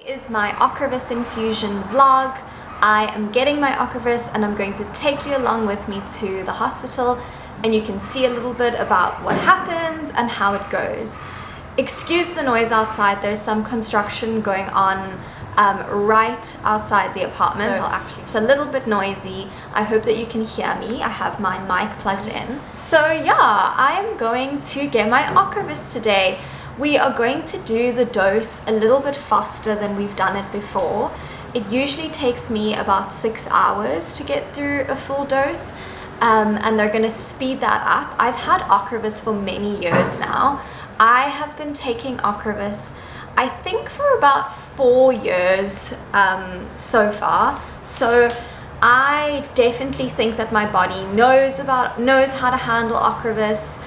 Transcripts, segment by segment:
Is my OCREVUS infusion vlog. I am getting my OCREVUS and I'm going to take you along with me to the hospital, and you can see a little bit about what happens and how it goes. Excuse the noise outside, there's some construction going on right outside the apartment. So actually it's a little bit noisy. I hope that you can hear me. I have my mic plugged in. So yeah, I am going to get my OCREVUS today. We are going to do the dose a little bit faster than we've done it before. It usually takes me about 6 hours to get through a full dose, and they're going to speed that up. I've had OCREVUS for many years now. I have been taking OCREVUS I think for about 4 years so far. So I definitely think that my body knows how to handle OCREVUS.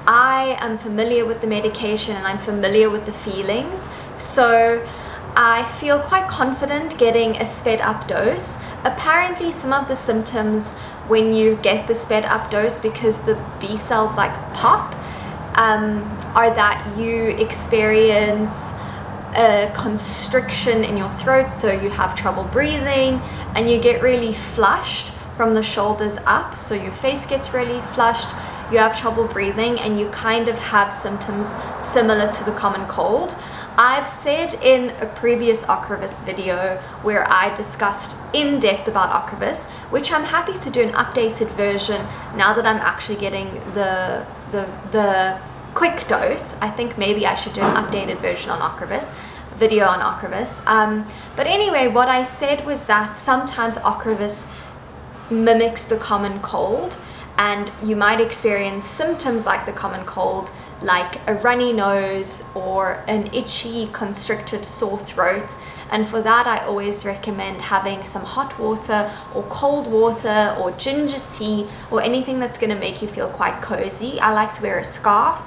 I am familiar with the medication and I'm familiar with the feelings, so I feel quite confident getting a sped up dose. Apparently some of the symptoms when you get the sped up dose, because the B cells like pop, are that you experience a constriction in your throat, so you have trouble breathing and you get really flushed from the shoulders up, so your face gets really flushed, you have trouble breathing, and you kind of have symptoms similar to the common cold. I've said in a previous OCREVUS video where I discussed in depth about OCREVUS, which I'm happy to do an updated version now that I'm actually getting the quick dose. I think maybe I should do an updated version on OCREVUS, video on OCREVUS. But anyway, what I said was that sometimes OCREVUS mimics the common cold, and you might experience symptoms like the common cold, like a runny nose or an itchy, constricted, sore throat. And for that, I always recommend having some hot water or cold water or ginger tea or anything that's going to make you feel quite cozy. I like to wear a scarf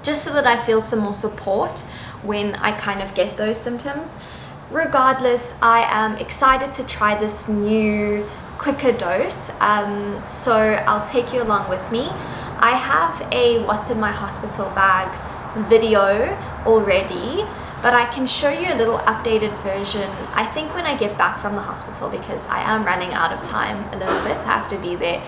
just so that I feel some more support when I kind of get those symptoms. Regardless, I am excited to try this new quicker dose, so I'll take you along with me. I have a what's in my hospital bag video already, but I can show you a little updated version I think when I get back from the hospital, because I am running out of time a little bit. I have to be there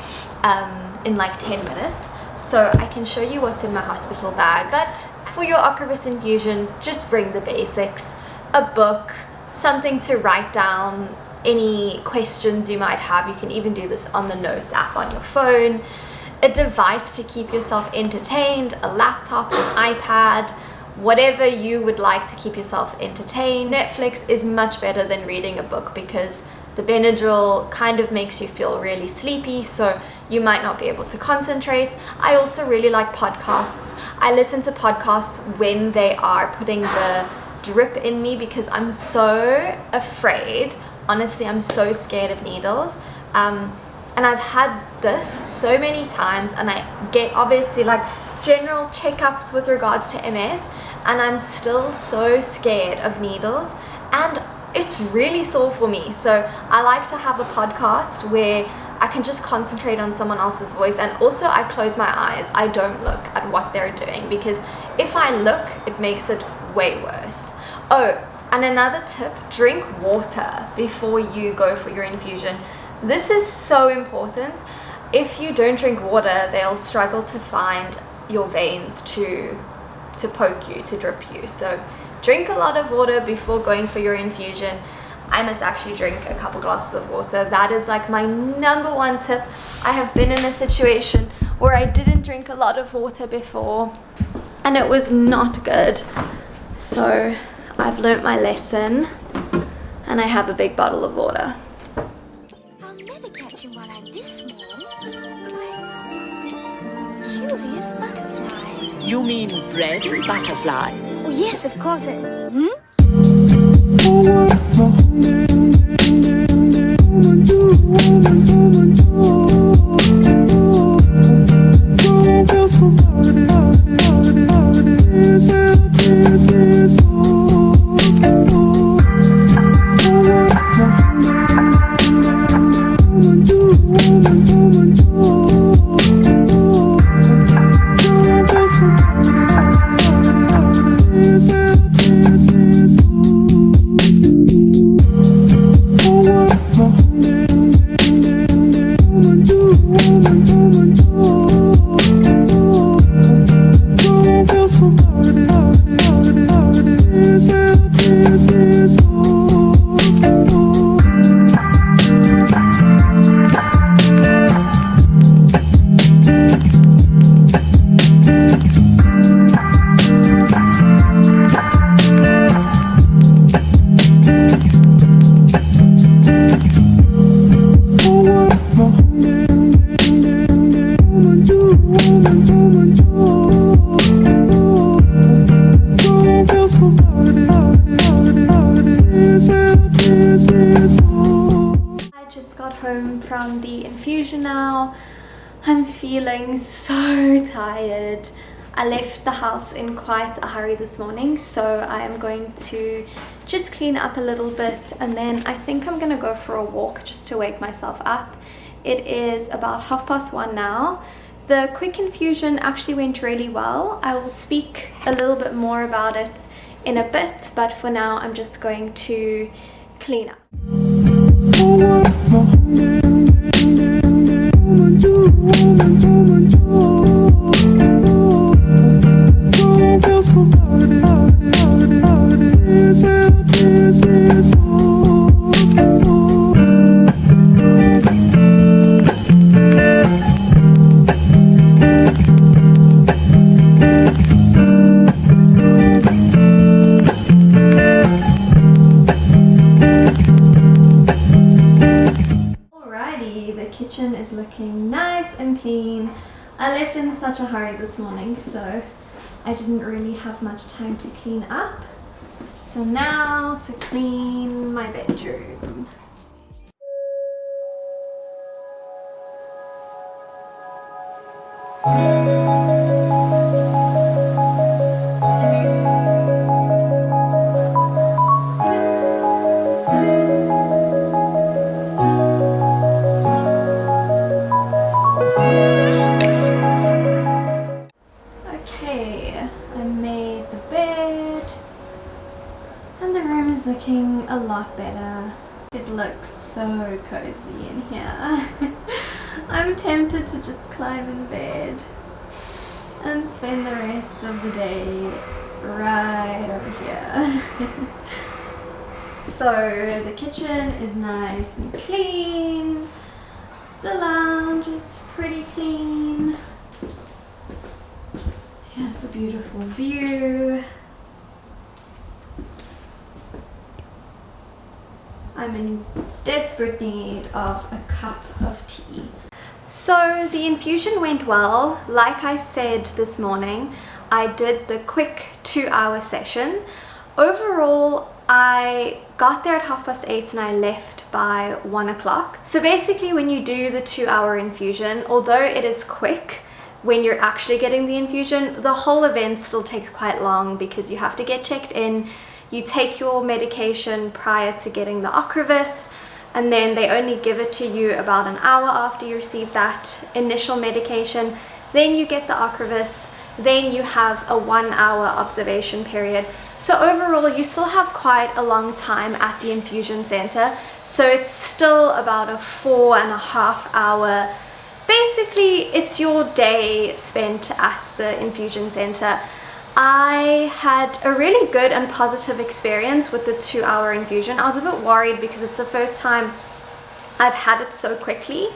in like 10 minutes, so I can show you what's in my hospital bag. But for your OCREVUS infusion, just bring the basics: a book, something to write down any questions you might have. You can even do this on the notes app on your phone, a device to keep yourself entertained, a laptop, an iPad, whatever you would like to keep yourself entertained. Netflix is much better than reading a book because the Benadryl kind of makes you feel really sleepy, so you might not be able to concentrate. I also really like podcasts. I listen to podcasts when they are putting the drip in me because I'm so afraid. Honestly, I'm so scared of needles, and I've had this so many times, and I get obviously like general checkups with regards to MS, and I'm still so scared of needles, and it's really sore for me. So I like to have a podcast where I can just concentrate on someone else's voice, and also I close my eyes. I don't look at what they're doing, because if I look, it makes it way worse. Oh, and another tip, drink water before you go for your infusion. This is so important. If you don't drink water, they'll struggle to find your veins to poke you, to drip you. So drink a lot of water before going for your infusion. I must actually drink a couple glasses of water. That is like my #1 tip. I have been in a situation where I didn't drink a lot of water before, and it was not good. So I've learnt my lesson, and I have a big bottle of water. I'll never catch him while I'm this small. Curious butterflies. You mean bread butterflies? Oh yes, of course. home from the infusion now. I'm feeling so tired. I left the house in quite a hurry this morning, so I am going to just clean up a little bit, and then I think I'm gonna go for a walk just to wake myself up. It is about 1:30 now. The quick infusion actually went really well. I will speak a little bit more about it in a bit, but for now I'm just going to clean up. Kitchen is looking nice and clean. I left in such a hurry this morning, so I didn't really have much time to clean up. So now to clean my bedroom. Looking a lot better. It looks so cozy in here. I'm tempted to just climb in bed and spend the rest of the day right over here. So the kitchen is nice and clean. The lounge is pretty clean. Here's the beautiful view. I'm in desperate need of a cup of tea. So the infusion went well. Like I said this morning, I did the quick 2-hour session. Overall, I got there at 8:30 and I left by 1 o'clock. So basically when you do the 2-hour infusion, although it is quick, when you're actually getting the infusion, the whole event still takes quite long because you have to get checked in. You take your medication prior to getting the OCREVUS, and then they only give it to you about an hour after you receive that initial medication. Then you get the OCREVUS, then you have a 1-hour observation period. So overall, you still have quite a long time at the infusion center. So it's still about a 4.5 hour, basically it's your day spent at the infusion center. I had a really good and positive experience with the 2-hour infusion. I was a bit worried because it's the first time I've had it so quickly,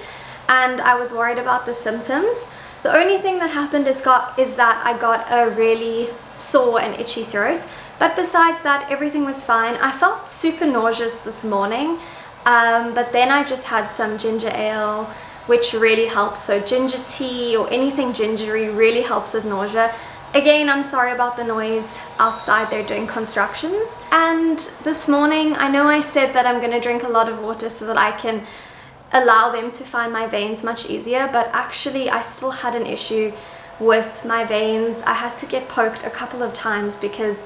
and I was worried about the symptoms. The only thing that happened is that I got a really sore and itchy throat, but besides that everything was fine. I felt super nauseous this morning, but then I just had some ginger ale, which really helps. So ginger tea or anything gingery really helps with nausea. Again, I'm sorry about the noise outside, they're doing constructions. And this morning, I know I said that I'm going to drink a lot of water so that I can allow them to find my veins much easier, but actually I still had an issue with my veins. I had to get poked a couple of times because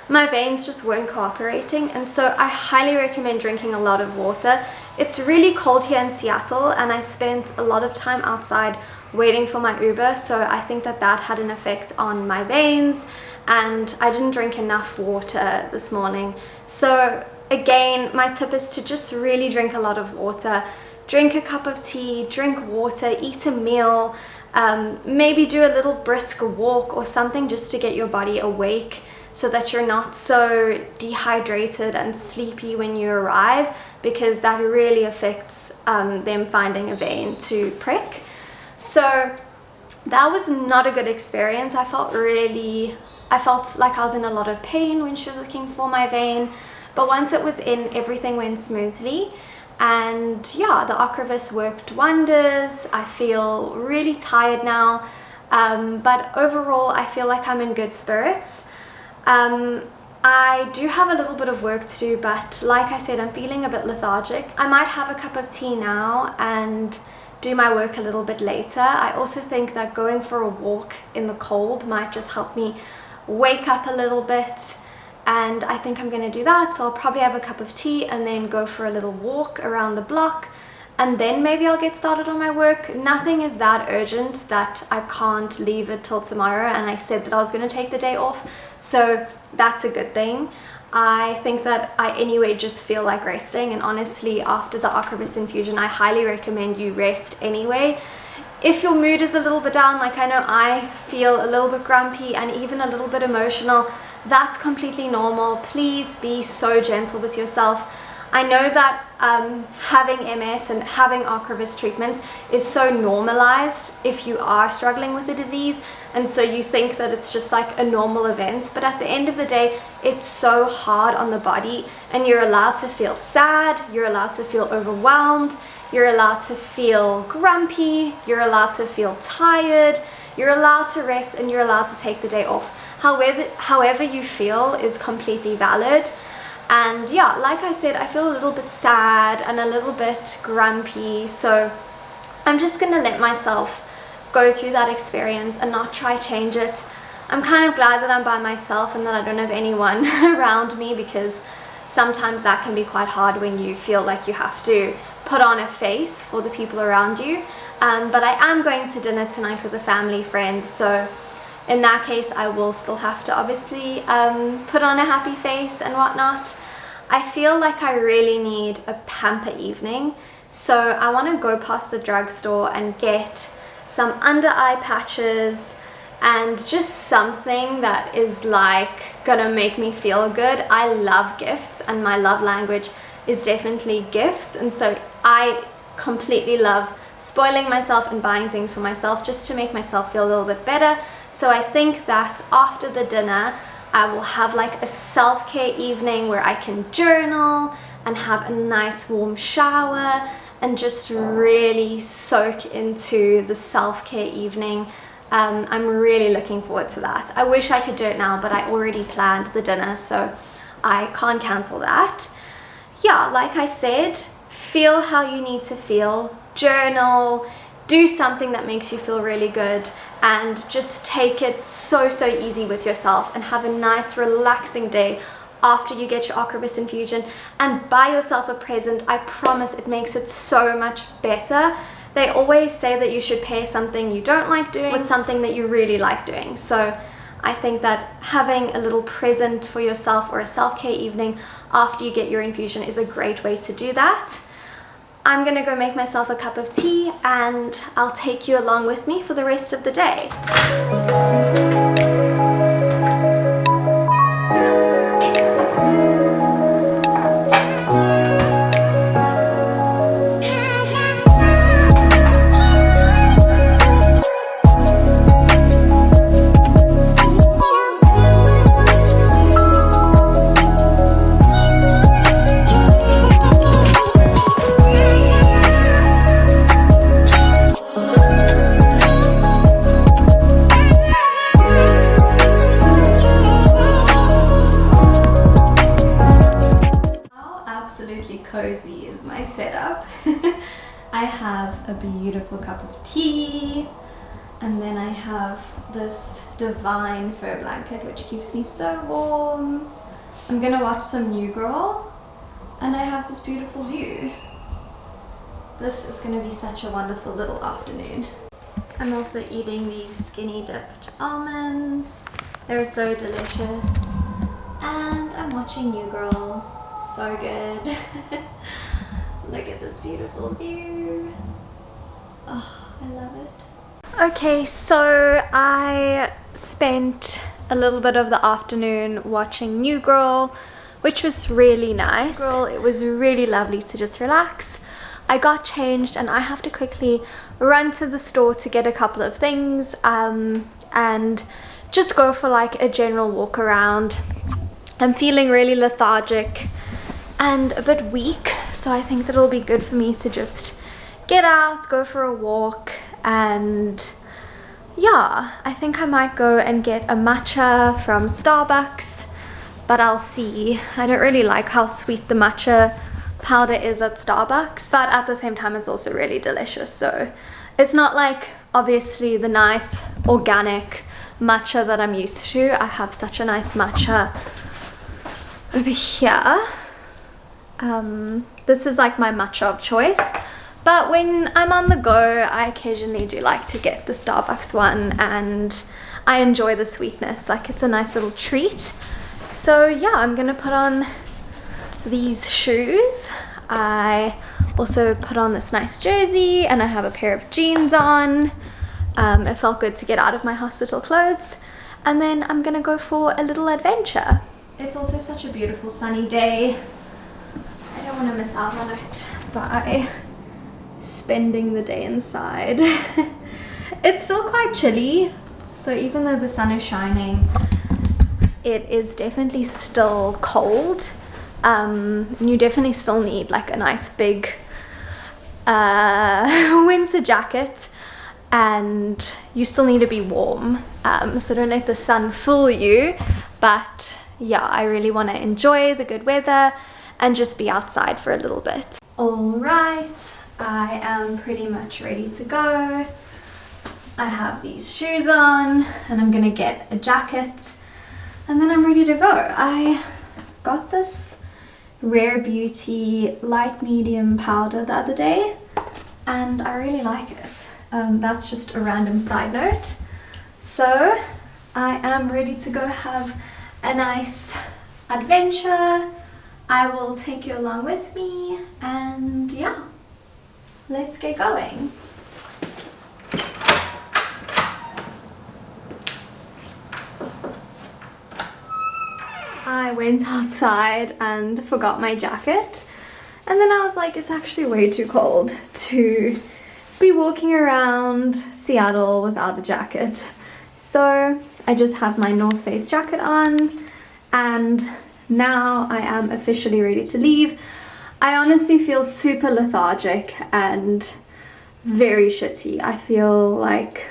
my veins just weren't cooperating, and so I highly recommend drinking a lot of water. It's really cold here in Seattle, and I spent a lot of time outside waiting for my Uber, so I think that had an effect on my veins, and I didn't drink enough water this morning. So again, my tip is to just really drink a lot of water. Drink a cup of tea, drink water, eat a meal, maybe do a little brisk walk or something just to get your body awake so that you're not so dehydrated and sleepy when you arrive, because that really affects them finding a vein to prick. So that was not a good experience. I felt like I was in a lot of pain when she was looking for my vein, but once it was in, everything went smoothly. And yeah, the OCREVUS worked wonders. I feel really tired now, but overall I feel like I'm in good spirits. I do have a little bit of work to do, but like I said, I'm feeling a bit lethargic. I might have a cup of tea now and do my work a little bit later. I also think that going for a walk in the cold might just help me wake up a little bit, and I think I'm going to do that. So I'll probably have a cup of tea and then go for a little walk around the block, and then maybe I'll get started on my work. Nothing is that urgent that I can't leave it till tomorrow, and I said that I was going to take the day off, so that's a good thing. I think that I anyway just feel like resting, and honestly after the Ocrevus infusion I highly recommend you rest anyway. If your mood is a little bit down, like I know I feel a little bit grumpy and even a little bit emotional, that's completely normal. Please be so gentle with yourself. I know that having MS and having Ocrevus treatments is so normalized if you are struggling with the disease, and so you think that it's just like a normal event, but at the end of the day it's so hard on the body, and you're allowed to feel sad, you're allowed to feel overwhelmed, you're allowed to feel grumpy, you're allowed to feel tired, you're allowed to rest, and you're allowed to take the day off. However you feel is completely valid. And yeah, like I said, I feel a little bit sad and a little bit grumpy, so I'm just gonna let myself go through that experience and not try change it. I'm kind of glad that I'm by myself and that I don't have anyone around me, because sometimes that can be quite hard when you feel like you have to put on a face for the people around you. But I am going to dinner tonight with a family friend, so in that case I will still have to obviously put on a happy face and whatnot. I feel like I really need a pamper evening, so I want to go past the drugstore and get some under eye patches and just something that is like gonna make me feel good. I love gifts, and my love language is definitely gifts, and so I completely love spoiling myself and buying things for myself just to make myself feel a little bit better. So I think that after the dinner I will have like a self-care evening where I can journal and have a nice warm shower and just really soak into the self-care evening. I'm really looking forward to that. I wish I could do it now, but I already planned the dinner, so I can't cancel that. Yeah, like I said, feel how you need to feel, journal, do something that makes you feel really good, and just take it so easy with yourself and have a nice relaxing day after you get your Ocrevus infusion. And buy yourself a present. I promise it makes it so much better. They always say that you should pair something you don't like doing with something that you really like doing, so I think that having a little present for yourself or a self-care evening after you get your infusion is a great way to do that. I'm gonna go make myself a cup of tea and I'll take you along with me for the rest of the day. Cozy is my setup. I have a beautiful cup of tea, and then I have this divine fur blanket which keeps me so warm. I'm gonna watch some New Girl, and I have this beautiful view. This is gonna be such a wonderful little afternoon. I'm also eating these skinny dipped almonds. They're so delicious, and I'm watching New Girl. So good. Look at this beautiful view. Oh, I love it. Okay, so I spent a little bit of the afternoon watching New Girl, which was really nice. It was really lovely to just relax. I got changed and I have to quickly run to the store to get a couple of things and just go for like a general walk around. I'm feeling really lethargic and a bit weak, so I think that it'll be good for me to just get out, go for a walk, and yeah, I think I might go and get a matcha from Starbucks but I'll see. I don't really like how sweet the matcha powder is at Starbucks, but at the same time it's also really delicious. So it's not like obviously the nice organic matcha that I'm used to. I have such a nice matcha over here. This is like my matcha of choice, but when I'm on the go I occasionally do like to get the Starbucks one, and I enjoy the sweetness. Like, it's a nice little treat. So yeah, I'm gonna put on these shoes. I also put on this nice jersey, and I have a pair of jeans on. It felt good to get out of my hospital clothes, and then I'm gonna go for a little adventure. It's also such a beautiful sunny day. I don't want to miss out on it by spending the day inside. It's still quite chilly, so even though the sun is shining, it is definitely still cold. You definitely still need like a nice big winter jacket, and you still need to be warm, so don't let the sun fool you. But yeah, I really want to enjoy the good weather and just be outside for a little bit. Alright, I am pretty much ready to go. I have these shoes on, and I'm gonna get a jacket, and then I'm ready to go. I got this Rare Beauty light medium powder the other day, and I really like it. That's just a random side note. So I am ready to go have a nice adventure. I will take you along with me, and yeah, let's get going. I went outside and forgot my jacket, and then I was like, it's actually way too cold to be walking around Seattle without a jacket. So I just have my North Face jacket on, and now I am officially ready to leave. I honestly feel super lethargic and very shitty. I feel like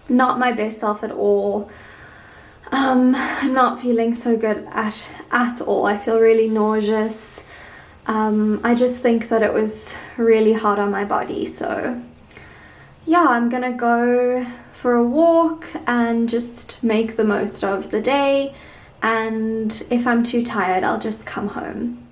not my best self at all. I'm not feeling so good at all. I feel really nauseous. I just think that it was really hard on my body. So yeah, I'm gonna go for a walk and just make the most of the day, and if I'm too tired I'll just come home.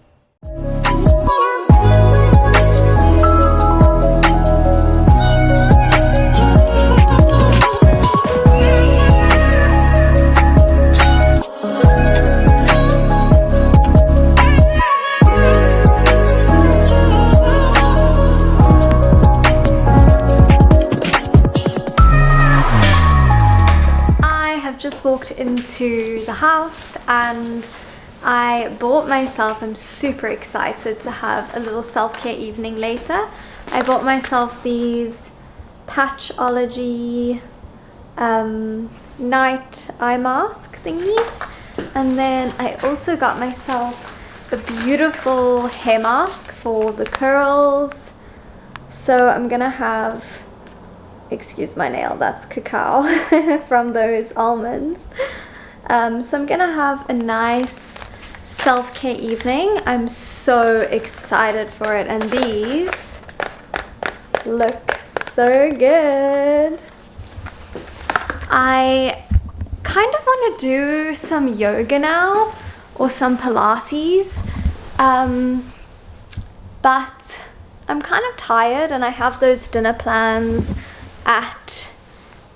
Walked into the house and I bought myself, I'm super excited to have a little self-care evening later. I bought myself these Patchology night eye mask thingies, and then I also got myself a beautiful hair mask for the curls. So I'm gonna have, excuse my nail, that's cacao from those almonds. So I'm gonna have a nice self-care evening. I'm so excited for it, and these look so good. I kind of want to do some yoga now, or some Pilates, but I'm kind of tired, and I have those dinner plans at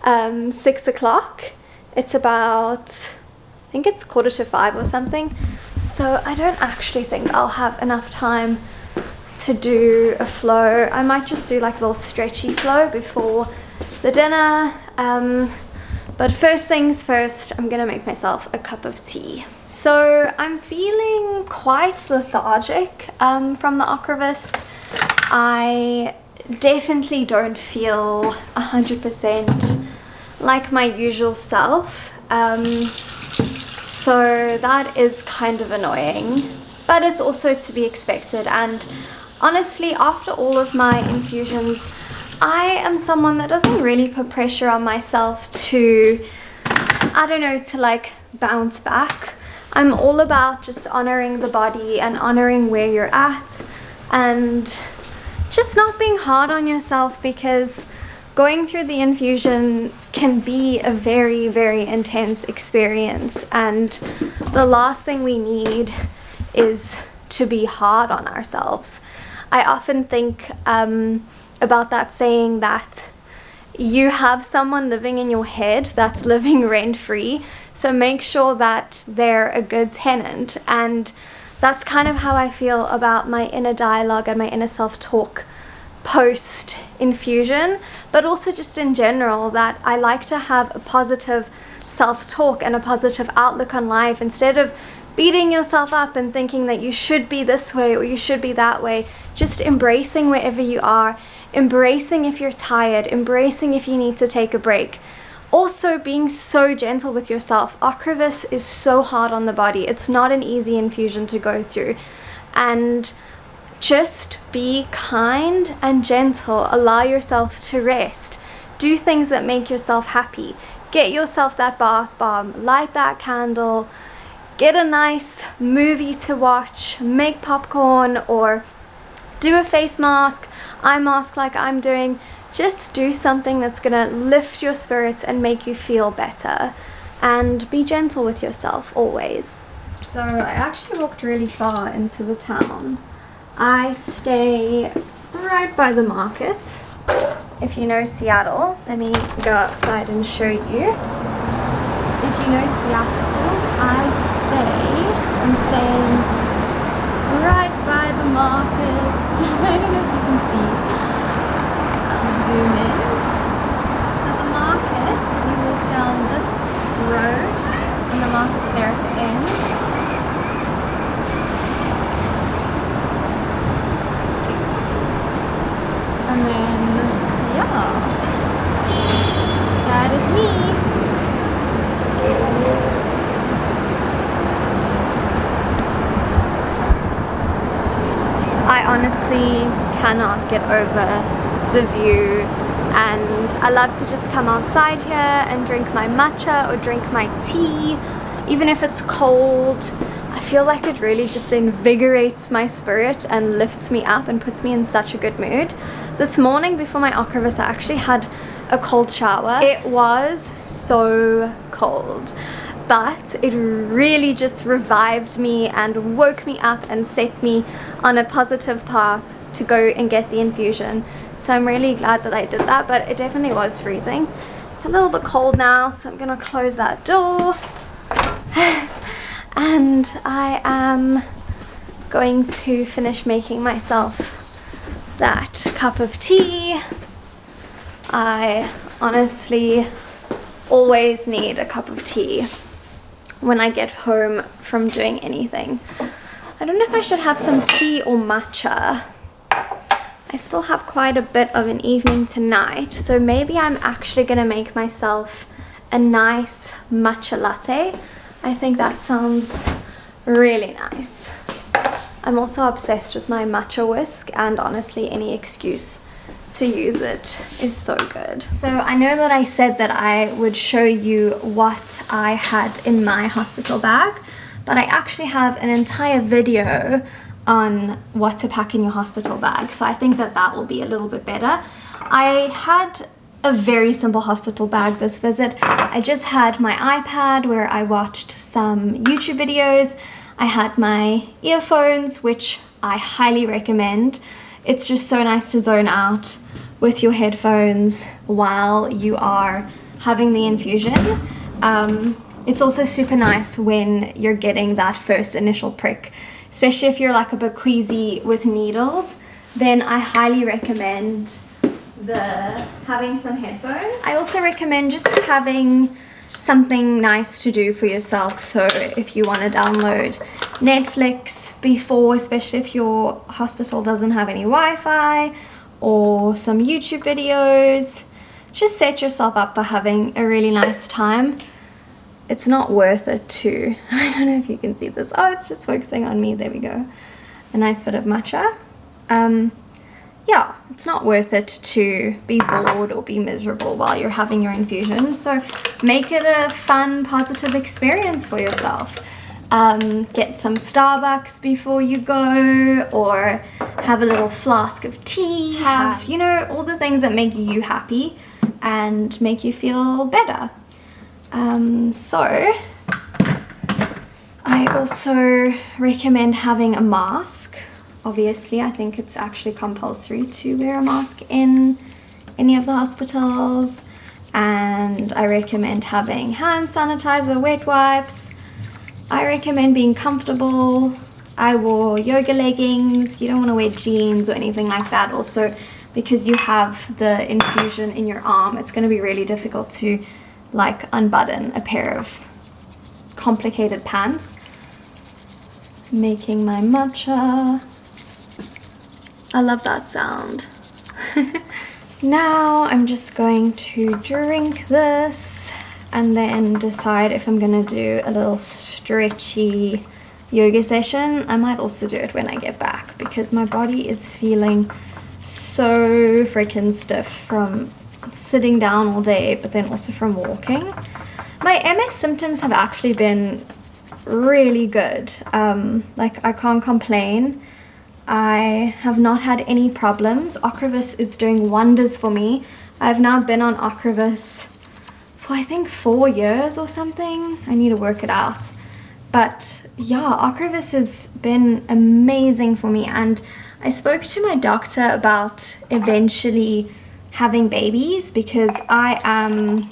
6 o'clock. It's about, I think it's 4:45 or something, so I don't actually think I'll have enough time to do a flow. I might just do like a little stretchy flow before the dinner, but first things first, I'm gonna make myself a cup of tea. So I'm feeling quite lethargic from the Ocrevus. I definitely don't feel 100% like my usual self, so that is kind of annoying, but it's also to be expected. And honestly, after all of my infusions, I am someone that doesn't really put pressure on myself to, I don't know, to like bounce back. I'm all about just honoring the body and honoring where you're at and just not being hard on yourself, because going through the infusion can be a very, very intense experience, and the last thing we need is to be hard on ourselves. I often think about that saying that you have someone living in your head that's living rent-free, so make sure that they're a good tenant. And that's kind of how I feel about my inner dialogue and my inner self-talk post infusion, but also just in general, that I like to have a positive self-talk and a positive outlook on life, instead of beating yourself up and thinking that you should be this way or you should be that way. Just embracing wherever you are, embracing if you're tired, embracing if you need to take a break. Also being so gentle with yourself. Ocrevus is so hard on the body. It's not an easy infusion to go through, and just be kind and gentle. Allow yourself to rest. Do things that make yourself happy. Get yourself that bath bomb, light that candle, get a nice movie to watch, make popcorn, or do a face mask, eye mask like I'm doing. Just do something that's gonna lift your spirits and make you feel better, and be gentle with yourself always. So I actually walked really far into the town. I stay right by the market. If you know Seattle, let me go outside and show you. If you know Seattle, I'm staying right by the market. I don't know if you can see. I'll zoom in. So the market, you walk down this road and the market's there at the end. And then, yeah, that is me. I honestly cannot get over the view, and I love to just come outside here and drink my matcha or drink my tea, even if it's cold. I feel like it really just invigorates my spirit and lifts me up and puts me in such a good mood. This morning before my Ocrevus, I actually had a cold shower. It was so cold, but it really just revived me and woke me up and set me on a positive path to go and get the infusion. So I'm really glad that I did that, but it definitely was freezing. It's a little bit cold now, so I'm gonna close that door. And I am going to finish making myself that cup of tea. I honestly always need a cup of tea when I get home from doing anything. I don't know if I should have some tea or matcha. I still have quite a bit of an evening tonight, so maybe I'm actually gonna make myself a nice matcha latte. I think that sounds really nice. I'm also obsessed with my matcha whisk, and honestly any excuse to use it is so good. So I know that I said that I would show you what I had in my hospital bag, but I actually have an entire video on what to pack in your hospital bag, so I think that that will be a little bit better. I had a very simple hospital bag this visit. I just had my iPad where I watched some YouTube videos. I had my earphones, which I highly recommend. It's just so nice to zone out with your headphones while you are having the infusion. It's also super nice when you're getting that first initial prick, especially if you're like a bit queasy with needles. Then I highly recommend having some headphones. I also recommend just having something nice to do for yourself. So if you want to download Netflix before, especially if your hospital doesn't have any Wi-Fi, or some YouTube videos, just set yourself up for having a really nice time. It's not worth it to, I don't know if you can see this. Oh, it's just focusing on me. There we go. A nice bit of matcha. Yeah, it's not worth it to be bored or be miserable while you're having your infusion. So make it a fun, positive experience for yourself. Get some Starbucks before you go, or have a little flask of tea, have, you know, all the things that make you happy and make you feel better. So I also recommend having a mask. Obviously, I think it's actually compulsory to wear a mask in any of the hospitals. And I recommend having hand sanitizer, wet wipes. I recommend being comfortable. I wore yoga leggings. You don't want to wear jeans or anything like that. Also, because you have the infusion in your arm, it's going to be really difficult to like unbutton a pair of complicated pants. Making my matcha. I love that sound. Now I'm just going to drink this and then decide if I'm gonna do a little stretchy yoga session. I might also do it when I get back because my body is feeling so freaking stiff from sitting down all day, but then also from walking. My MS symptoms have actually been really good. Like, I can't complain. I have not had any problems. OCREVUS is doing wonders for me. I've now been on OCREVUS for I think 4 years or something. I need to work it out. But yeah, OCREVUS has been amazing for me, and I spoke to my doctor about eventually having babies because I am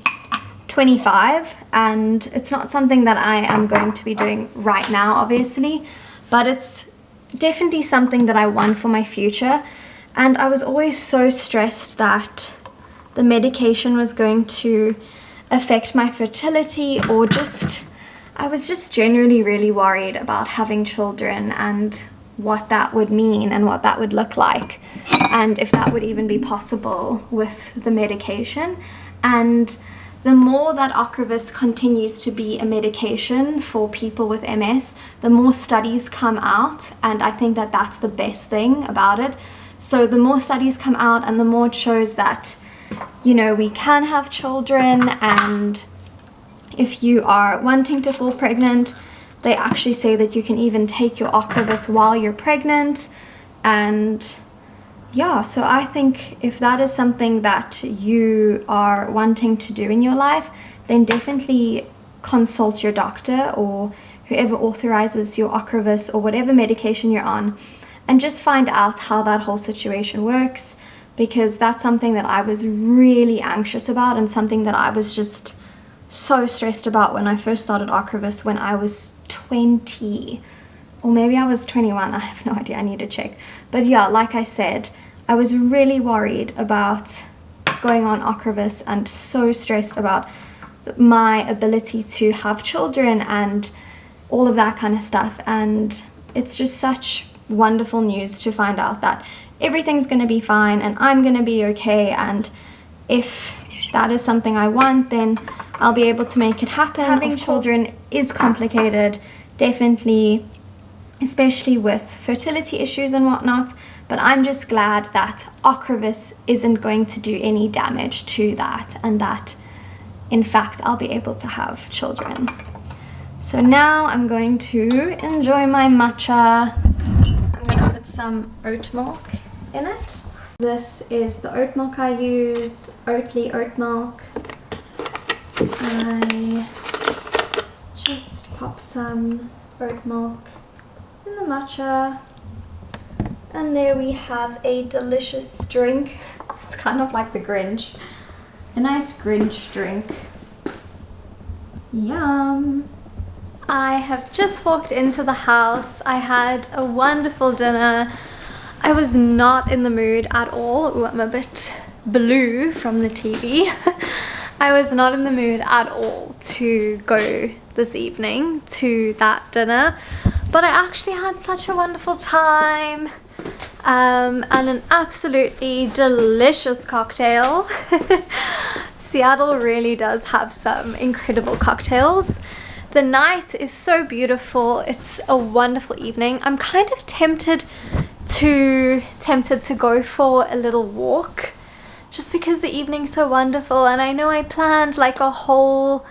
25 and it's not something that I am going to be doing right now, obviously, but it's definitely something that I want for my future. And I was always so stressed that the medication was going to affect my fertility, or just I was just generally really worried about having children and what that would mean and what that would look like, and if that would even be possible with the medication. And the more that OCREVUS continues to be a medication for people with MS, the more studies come out, and I think that that's the best thing about it. So the more studies come out and the more it shows that, you know, we can have children, and if you are wanting to fall pregnant, they actually say that you can even take your OCREVUS while you're pregnant. And yeah, so I think if that is something that you are wanting to do in your life, then definitely consult your doctor or whoever authorizes your OCREVUS or whatever medication you're on, and just find out how that whole situation works, because that's something that I was really anxious about and something that I was just so stressed about when I first started OCREVUS when I was 20. Or maybe I was 21, I have no idea, I need to check. But yeah, like I said, I was really worried about going on OCREVUS and so stressed about my ability to have children and all of that kind of stuff. And it's just such wonderful news to find out that everything's going to be fine and I'm going to be okay. And if that is something I want, then I'll be able to make it happen. Having children is complicated, definitely, especially with fertility issues and whatnot, but I'm just glad that OCREVUS isn't going to do any damage to that, and that in fact I'll be able to have children. So now I'm going to enjoy my matcha. I'm going to put some oat milk in it. This is the oat milk I use, Oatly oat milk. I just pop some oat milk in the matcha, and there we have a delicious drink. It's kind of like the Grinch, a nice Grinch drink. Yum. I have just walked into the house. I had a wonderful dinner. I was not in the mood at all. Ooh, I'm a bit blue from the TV. I was not in the mood at all to go this evening to that dinner, but I actually had such a wonderful time, and an absolutely delicious cocktail. Seattle really does have some incredible cocktails. The night is so beautiful. It's a wonderful evening. I'm kind of tempted to go for a little walk, just because the evening's so wonderful, and I know I planned like a whole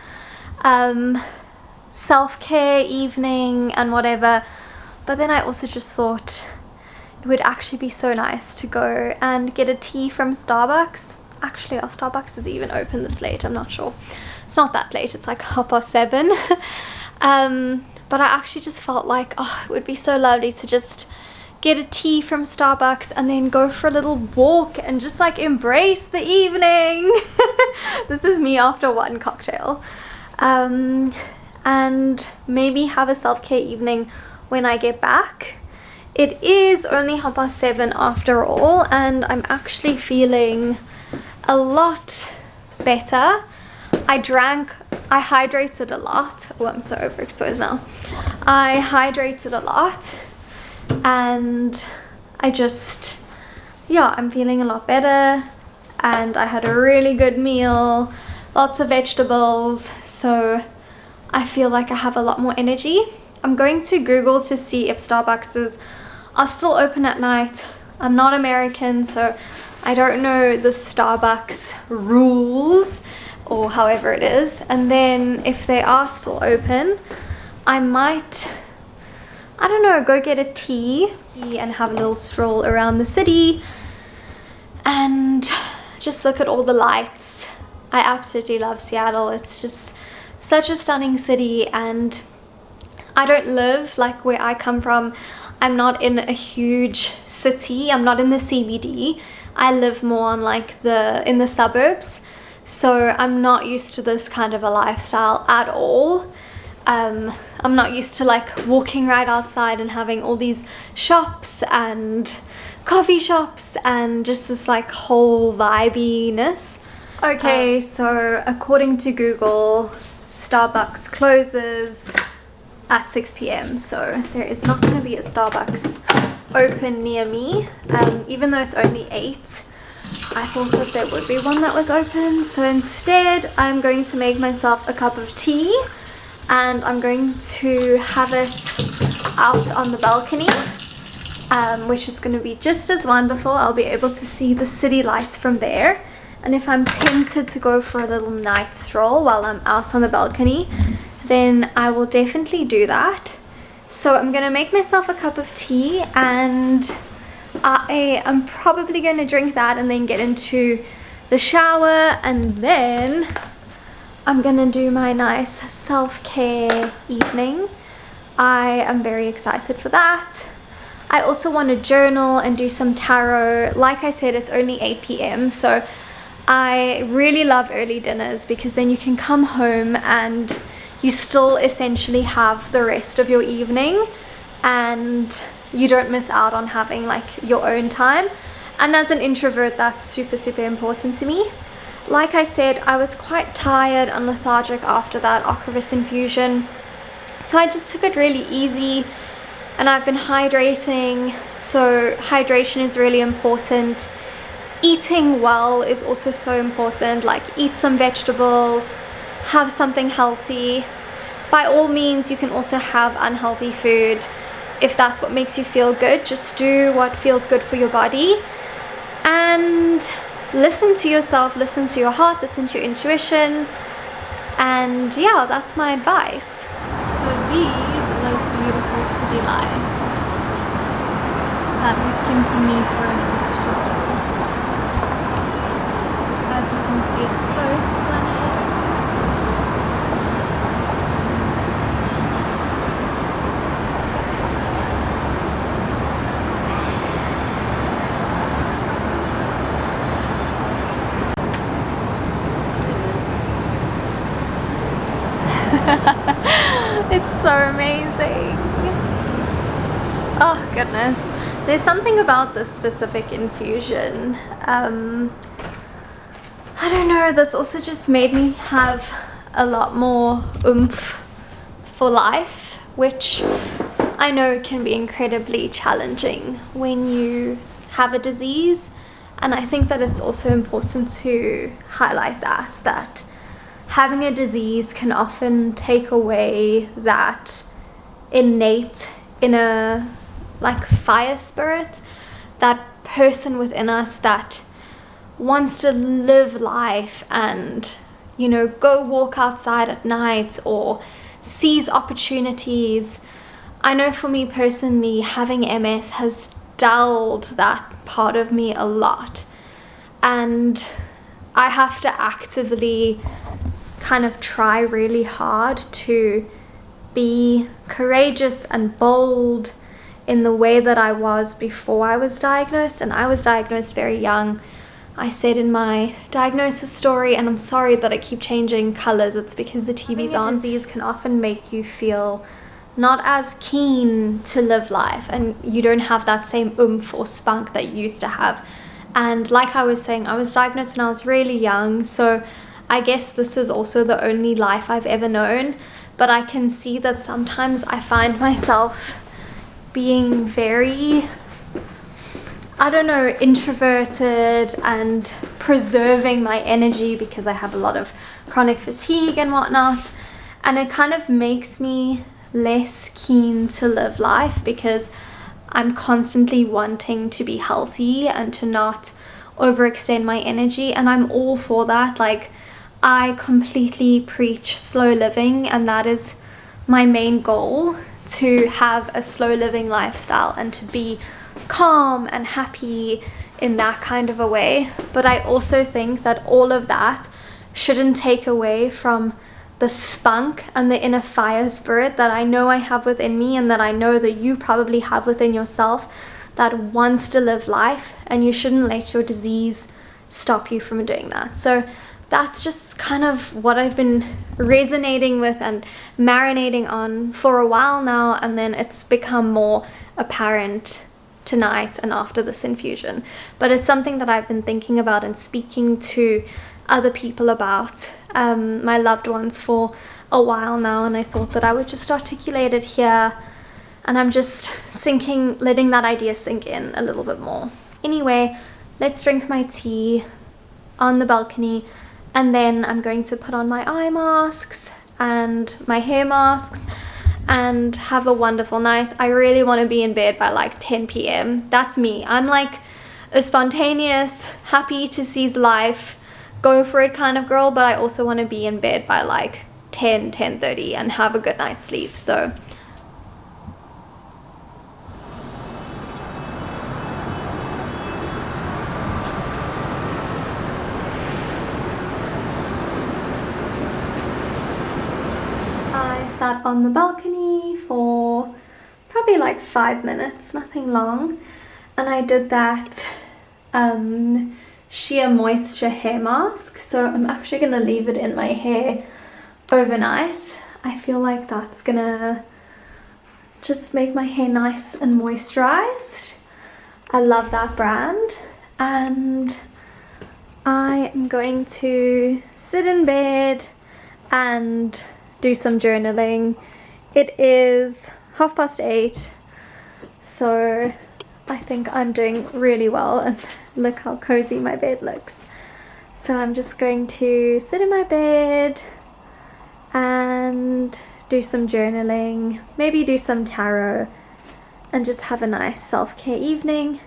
self-care evening and whatever, but then I also just thought it would actually be so nice to go and get a tea from Starbucks. Actually, our Starbucks is even open this late, I'm not sure. It's not that late, it's like 7:30. But I actually just felt like, oh, it would be so lovely to just get a tea from Starbucks and then go for a little walk and just like embrace the evening. This is me after one cocktail. And maybe have a self-care evening when I get back. It is only 7:30 after all, and I'm actually feeling a lot better. I hydrated a lot. Oh, I'm so overexposed now. I hydrated a lot, and I'm feeling a lot better, and I had a really good meal, lots of vegetables, so I feel like I have a lot more energy. I'm going to Google to see if Starbucks are still open at night. I'm not American, so I don't know the Starbucks rules or however it is. And then if they are still open, I might, I don't know, go get a tea and have a little stroll around the city and just look at all the lights. I absolutely love Seattle. It's just such a stunning city, and I don't live like where I come from. I'm not in a huge city. I'm not in the CBD. I live more on like in the suburbs. So I'm not used to this kind of a lifestyle at all. I'm not used to like walking right outside and having all these shops and coffee shops and just this like whole vibiness. Okay, so according to Google, Starbucks closes at 6 p.m. so there is not going to be a Starbucks open near me, even though it's only 8. I thought that there would be one that was open, so instead I'm going to make myself a cup of tea and I'm going to have it out on the balcony, which is going to be just as wonderful. I'll be able to see the city lights from there, and if I'm tempted to go for a little night stroll while I'm out on the balcony, then I will definitely do that. So I'm gonna make myself a cup of tea, and I am probably going to drink that and then get into the shower, and then I'm gonna do my nice self-care evening. I am very excited for that. I also want to journal and do some tarot. Like I said, it's only 8 p.m. so I really love early dinners because then you can come home and you still essentially have the rest of your evening and you don't miss out on having like your own time. And as an introvert, that's super important to me. Like I said, I was quite tired and lethargic after that OCREVUS infusion, so I just took it really easy, and I've been hydrating. So hydration is really important. Eating well is also so important, like eat some vegetables, have something healthy. By all means, you can also have unhealthy food if that's what makes you feel good. Just do what feels good for your body and listen to yourself, listen to your heart, listen to your intuition, and yeah, that's my advice. So these are those beautiful city lights that were tempting me for a little stroll. As you can see, it's so stunning. It's so amazing. Oh goodness, there's something about this specific infusion, I don't know, that's also just made me have a lot more oomph for life, which I know can be incredibly challenging when you have a disease. And I think that it's also important to highlight that having a disease can often take away that innate inner like fire spirit, that person within us that wants to live life and, you know, go walk outside at night or seize opportunities. I know for me personally, having MS has dulled that part of me a lot, and I have to actively kind of try really hard to be courageous and bold in the way that I was before I was diagnosed. And I was diagnosed very young. I said in my diagnosis story, and I'm sorry that I keep changing colors, it's because the TV's on. Disease can often make you feel not as keen to live life, and you don't have that same oomph or spunk that you used to have. And like I was saying, I was diagnosed when I was really young, so I guess this is also the only life I've ever known. But I can see that sometimes I find myself being very, I don't know, introverted and preserving my energy because I have a lot of chronic fatigue and whatnot. And it kind of makes me less keen to live life because I'm constantly wanting to be healthy and to not overextend my energy. And I'm all for that. Like, I completely preach slow living, and that is my main goal, to have a slow living lifestyle and to be calm and happy in that kind of a way. But I also think that all of that shouldn't take away from the spunk and the inner fire spirit that I know I have within me, and that I know that you probably have within yourself, that wants to live life, and you shouldn't let your disease stop you from doing that. So that's just kind of what I've been resonating with and marinating on for a while now, and then it's become more apparent tonight and after this infusion. But it's something that I've been thinking about and speaking to other people about, my loved ones, for a while now, and I thought that I would just articulate it here, and I'm just letting that idea sink in a little bit more. Anyway, let's drink my tea on the balcony, and then I'm going to put on my eye masks and my hair masks and have a wonderful night. I really want to be in bed by like 10 p.m. That's me. I'm like a spontaneous, happy to seize life, go for it kind of girl, but I also want to be in bed by like 10:30 and have a good night's sleep. So I sat on the balcony for probably like 5 minutes, nothing long, and I did that sheer moisture hair mask. So I'm actually gonna leave it in my hair overnight. I feel like that's gonna just make my hair nice and moisturized. I love that brand, and I am going to sit in bed and do some journaling. It is 8:30, so I think I'm doing really well, and look how cozy my bed looks. So I'm just going to sit in my bed and do some journaling, maybe do some tarot, and just have a nice self-care evening.